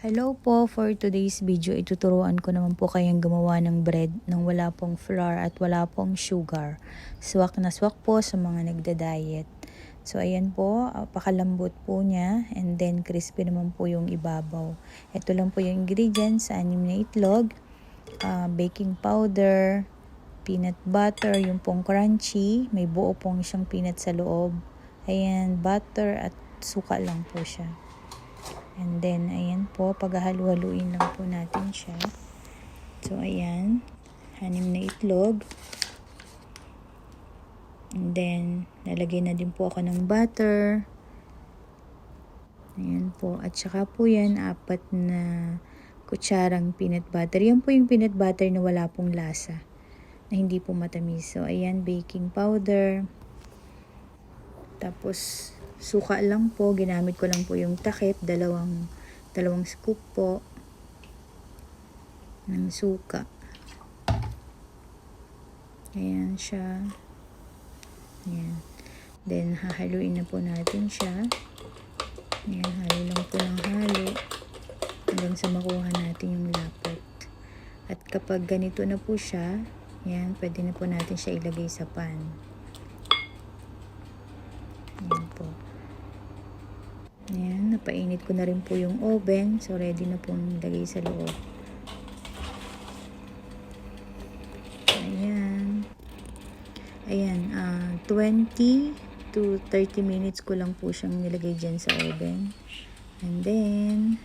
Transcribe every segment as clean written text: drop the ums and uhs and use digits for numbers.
Hello po, for today's video ituturuan ko naman po kayong gumawa ng bread nang wala pong flour at wala pong sugar. Swak na swak po sa mga nagda-diet. So ayan po, pakalambot po niya and then crispy naman po yung ibabaw. Ito lang po yung ingredients, 6 na itlog, baking powder, peanut butter, yung pong crunchy, may buo pong siyang peanut sa loob. Ayan, butter at suka lang po siya. And then, ayan po, paghahalu-haluin lang po natin siya. So, ayan, 6 na itlog. And then, lalagay na din po ako ng butter. Ayan po. At saka po yan, 4 na kutsarang peanut butter. Yan po yung peanut butter na wala pong lasa, na hindi po matamis. So, ayan, baking powder. Tapos, suka lang po. Ginamit ko lang po yung takip. Dalawang scoop po ng suka. Ayan siya. Ayan. Then, hahaluin na po natin siya. Ayan, halo lang po ng halo. Hanggang sa makuha natin yung lapot. At kapag ganito na po siya, ayan, pwede na po natin siya ilagay sa pan. Ayan po. Ayan, napainit ko na rin po yung oven. So, ready na pong ilagay sa loob. Ayan. Ayan, 20 to 30 minutes ko lang po siyang nilagay dyan sa oven. And then,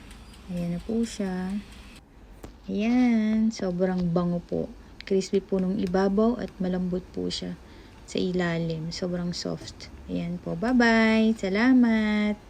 ayan na po siya. Ayan, sobrang bango po. Crispy po nung ibabaw at malambot po siya sa ilalim. Sobrang soft. Ayan po. Bye-bye. Salamat.